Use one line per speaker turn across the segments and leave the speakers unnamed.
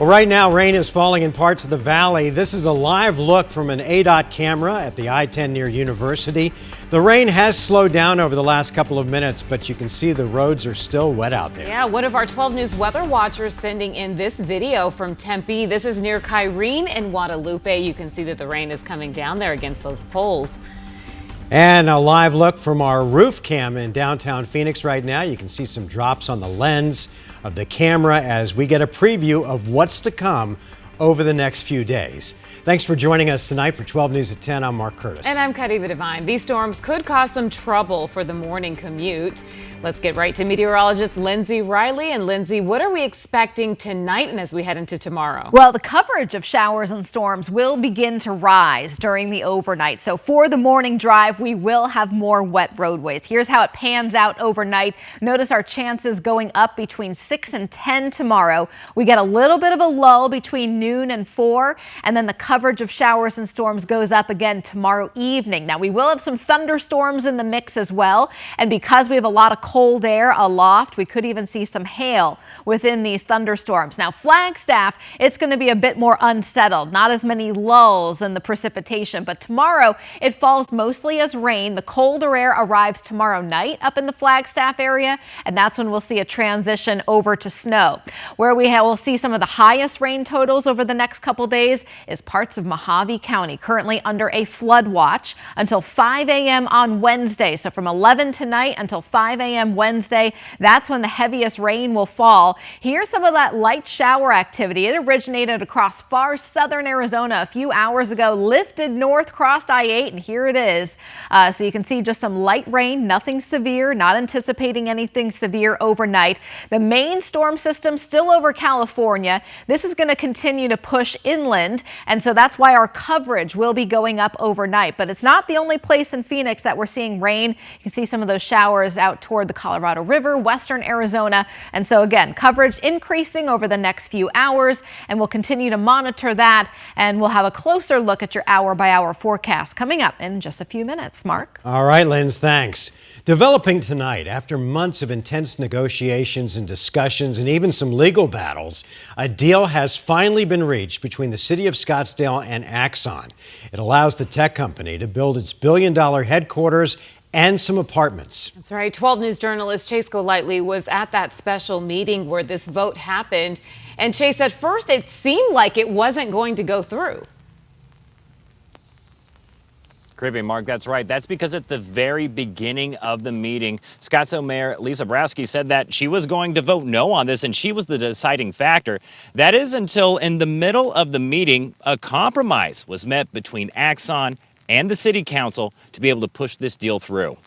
Well, right now, rain is falling in parts of the valley. This is a live look from an ADOT camera at the I-10 near University. The rain has slowed down over the last couple of minutes, but you can see the roads are still wet out there.
Yeah, one of our 12 News weather watchers sending in this video from Tempe. This is near Kyrene in Guadalupe. You can see that the rain is coming down there against those poles.
And a live look from our roof cam in downtown Phoenix right now. You can see some drops on the lens of the camera as we get a preview of what's to come over the next few days. Thanks for joining us tonight for 12 News at 10. I'm Mark Curtis.
And I'm Kadiva Devine. These storms could cause some trouble for the morning commute. Let's get right to meteorologist Lindsay Riley. And Lindsay, what are we expecting tonight and as we head into tomorrow?
Well, the coverage of showers and storms will begin to rise during the overnight. So for the morning drive, we will have more wet roadways. Here's how it pans out overnight. Notice our chances going up between 6 and 10 tomorrow. We get a little bit of a lull between noon and 4, and then the coverage of showers and storms goes up again tomorrow evening. Now, we will have some thunderstorms in the mix as well, and because we have a lot of cold air aloft, we could even see some hail within these thunderstorms. Now, Flagstaff, it's going to be a bit more unsettled, not as many lulls in the precipitation, but tomorrow it falls mostly as rain. The colder air arrives tomorrow night up in the Flagstaff area, and that's when we'll see a transition over to snow. Where we'll see some of the highest rain totals over the next couple days is parts of Mojave County, currently under a flood watch until 5 a.m. on Wednesday. So from 11 tonight until 5 a.m. Wednesday, that's when the heaviest rain will fall. Here's some of that light shower activity. It originated across far southern Arizona a few hours ago, lifted north, crossed I-8, and here it is. So you can see just some light rain, nothing severe, not anticipating anything severe overnight. The main storm system still over California. This is going to continue to push inland, and so that's why our coverage will be going up overnight. But it's not the only place in Phoenix that we're seeing rain. You can see some of those showers out toward the Colorado River, western Arizona. And so again, coverage increasing over the next few hours, and we'll continue to monitor that, and we'll have a closer look at your hour-by-hour forecast coming up in just a few minutes. Mark?
All right, Linz, thanks. Developing tonight, after months of intense negotiations and discussions and even some legal battles, a deal has finally been reached between the city of Scottsdale and Axon. It allows the tech company to build its billion-dollar headquarters and some apartments.
That's right. 12 News journalist Chase Golightly was at that special meeting where this vote happened. And Chase, at first it seemed like it wasn't going to go through.
Creepy, Mark, that's right. That's because at the very beginning of the meeting, Scottsdale Mayor Lisa Brasky said that she was going to vote no on this, and she was the deciding factor. That is until in the middle of the meeting, a compromise was met between Axon and the city council to be able to push this deal through.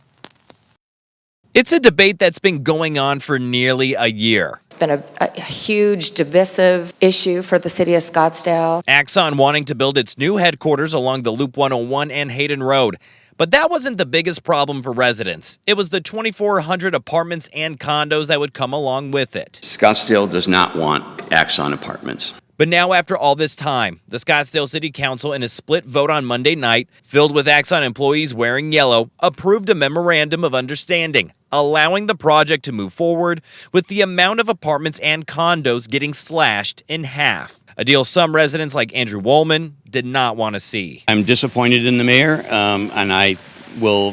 It's a debate that's been going on for nearly a year.
It's been a huge divisive issue for the city of Scottsdale.
Axon wanting to build its new headquarters along the Loop 101 and Hayden Road. But that wasn't the biggest problem for residents. It was the 2,400 apartments and condos that would come along with it.
Scottsdale does not want Axon apartments.
But now, after all this time, the Scottsdale City Council, in a split vote on Monday night, filled with Axon employees wearing yellow, approved a memorandum of understanding, allowing the project to move forward with the amount of apartments and condos getting slashed in half. A deal some residents like Andrew Woolman did not want to see.
I'm disappointed in the mayor, and I will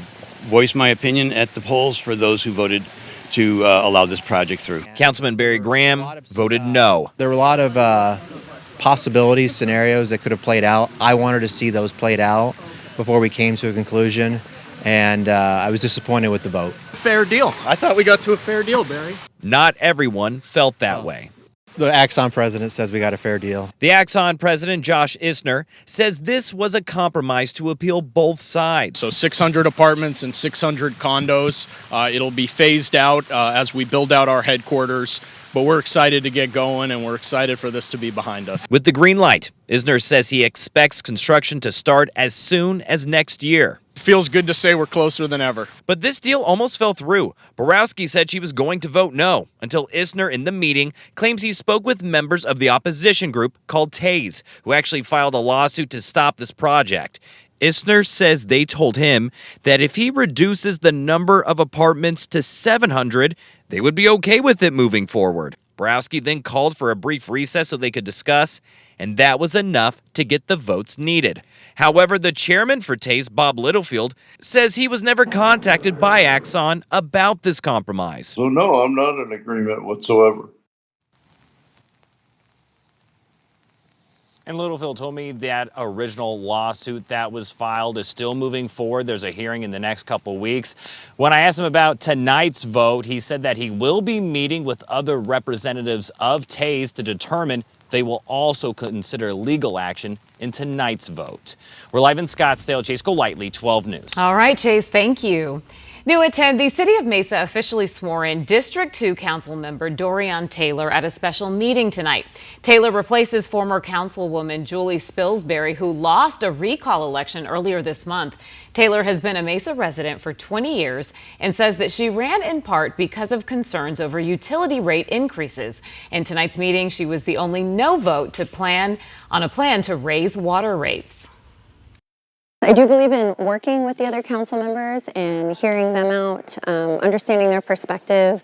voice my opinion at the polls for those who voted to allow this project through.
Councilman Barry Graham voted no.
There were a lot of possibilities, scenarios that could have played out. I wanted to see those played out before we came to a conclusion, and I was disappointed with the vote.
Fair deal. I thought we got to a fair deal, Barry.
Not everyone felt that way.
The Axon president says we got a fair deal.
The Axon president, Josh Isner, says this was a compromise to appeal both sides.
So 600 apartments and 600 condos. It'll be phased out as we build out our headquarters. But we're excited to get going, and we're excited for this to be behind us.
With the green light, Isner says he expects construction to start as soon as next year.
Feels good to say we're closer than ever.
But this deal almost fell through. Borowski said she was going to vote no until Isner in the meeting claims he spoke with members of the opposition group called TAZE, who actually filed a lawsuit to stop this project. Isner says they told him that if he reduces the number of apartments to 700, they would be okay with it moving forward. Zabrowski then called for a brief recess so they could discuss, and that was enough to get the votes needed. However, the chairman for Taste, Bob Littlefield, says he was never contacted by Axon about this compromise.
So no, I'm not in agreement whatsoever.
And Littlefield told me that original lawsuit that was filed is still moving forward. There's a hearing in the next couple weeks. When I asked him about tonight's vote, he said that he will be meeting with other representatives of Taze to determine if they will also consider legal action in tonight's vote. We're live in Scottsdale. Chase Golightly, 12 News.
All right, Chase, thank you. New at 10, the City of Mesa officially swore in District 2 Council member Dorian Taylor at a special meeting tonight. Taylor replaces former Councilwoman Julie Spilsbury, who lost a recall election earlier this month. Taylor has been a Mesa resident for 20 years and says that she ran in part because of concerns over utility rate increases. In tonight's meeting, she was the only no vote to plan to raise water rates.
I do believe in working with the other council members and hearing them out, understanding their perspective.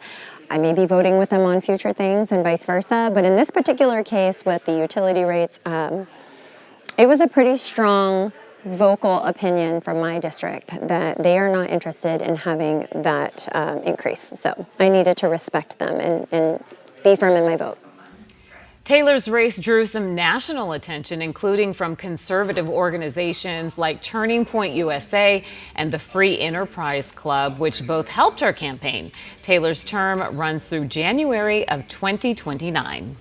I may be voting with them on future things and vice versa, but in this particular case with the utility rates, it was a pretty strong vocal opinion from my district that they are not interested in having that increase. So I needed to respect them and be firm in my vote.
Taylor's race drew some national attention, including from conservative organizations like Turning Point USA and the Free Enterprise Club, which both helped her campaign. Taylor's term runs through January of 2029.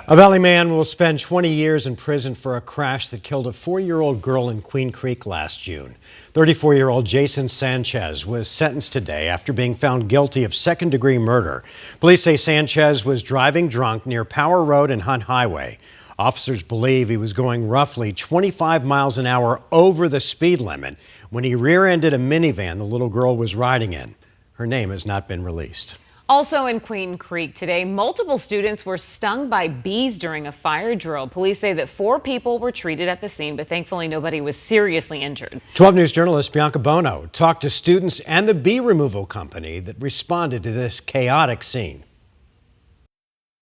A Valley man will spend 20 years in prison for a crash that killed a 4-year-old girl in Queen Creek last June. 34-year-old Jason Sanchez was sentenced today after being found guilty of second-degree murder. Police say Sanchez was driving drunk near Power Road and Hunt Highway. Officers believe he was going roughly 25 miles an hour over the speed limit when he rear-ended a minivan the little girl was riding in. Her name has not been released.
Also in Queen Creek today, multiple students were stung by bees during a fire drill. Police say that 4 people were treated at the scene, but thankfully nobody was seriously injured.
12 News journalist Bianca Bono talked to students and the bee removal company that responded to this chaotic scene.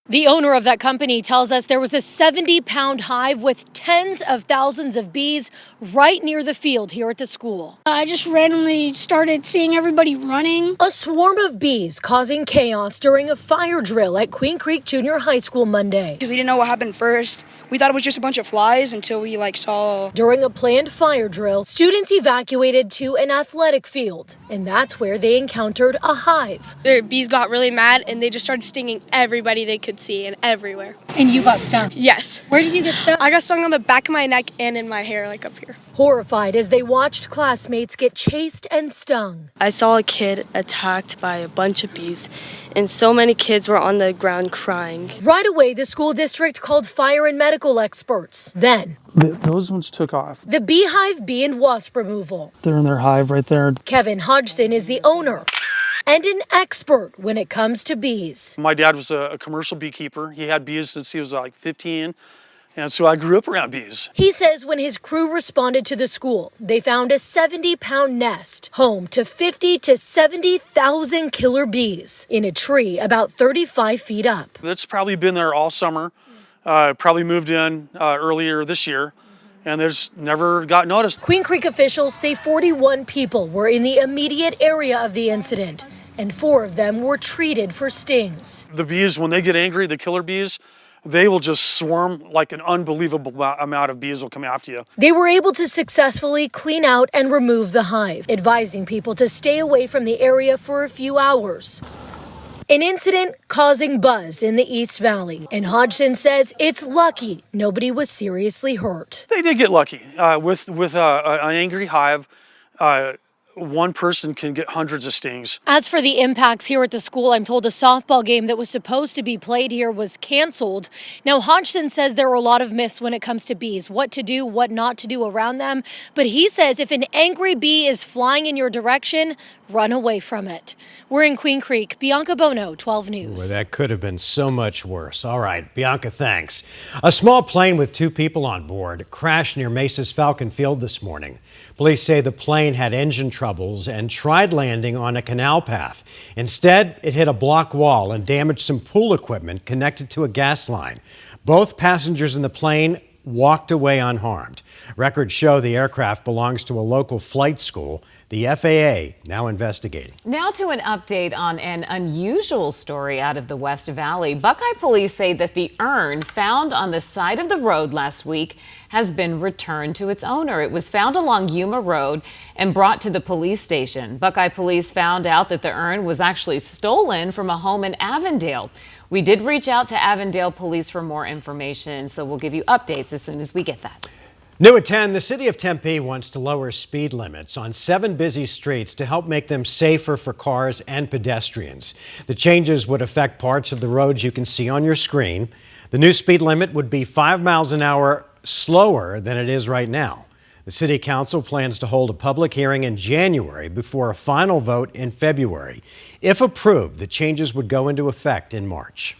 The owner of that company tells us there was a 70-pound hive with tens of thousands of bees right near the field here at the school.
I just randomly started seeing everybody running.
A swarm of bees causing chaos during a fire drill at Queen Creek Junior High School Monday.
We didn't know what happened first. We thought it was just a bunch of flies until we saw.
During a planned fire drill, students evacuated to an athletic field, and that's where they encountered a hive.
The bees got really mad and they just started stinging everybody they could see and everywhere.
And you got stung?
Yes.
Where did you get stung?
I got stung on the back of my neck and in my hair, up here.
Horrified as they watched classmates get chased and stung.
I saw a kid attacked by a bunch of bees, and so many kids were on the ground crying.
Right away, the school district called fire and medical experts. Then,
those ones took off.
The beehive bee and wasp removal.
They're in their hive right there.
Kevin Hodgson is the owner and an expert when it comes to bees.
My dad was a commercial beekeeper. He had bees since he was 15. And so I grew up around bees.
He says when his crew responded to the school, they found a 70-pound nest, home to 50 to 70,000 killer bees in a tree about 35 feet up.
It's probably been there all summer. Probably moved in earlier this year, and there's never got noticed.
Queen Creek officials say 41 people were in the immediate area of the incident, and 4 of them were treated for stings.
The bees, when they get angry, the killer bees, they will just swarm like an unbelievable amount of bees will come after you.
They were able to successfully clean out and remove the hive, advising people to stay away from the area for a few hours. An incident causing buzz in the East Valley, and Hodgson says it's lucky nobody was seriously hurt.
They did get lucky. With an angry hive, one person can get hundreds of stings.
As for the impacts here at the school, I'm told a softball game that was supposed to be played here was canceled. Now, Hodgson says there are a lot of myths when it comes to bees, what to do, what not to do around them. But he says if an angry bee is flying in your direction, run away from it. We're in Queen Creek. Bianca Bono, 12 News.
Well, that could have been so much worse. All right, Bianca, thanks. A small plane with 2 people on board crashed near Mesa's Falcon Field this morning. Police say the plane had engine trouble troubles and tried landing on a canal path. Instead, it hit a block wall and damaged some pool equipment connected to a gas line. Both passengers in the plane walked away unharmed. Records show the aircraft belongs to a local flight school. The FAA now investigating.
Now to an update on an unusual story out of the West Valley. Buckeye police say that the urn found on the side of the road last week has been returned to its owner. It was found along Yuma Road and brought to the police station. Buckeye police found out that the urn was actually stolen from a home in Avondale. We did reach out to Avondale police for more information, so we'll give you updates as soon as we get that.
New at 10, the city of Tempe wants to lower speed limits on 7 busy streets to help make them safer for cars and pedestrians. The changes would affect parts of the roads you can see on your screen. The new speed limit would be 5 miles an hour slower than it is right now. The City Council plans to hold a public hearing in January before a final vote in February. If approved, the changes would go into effect in March.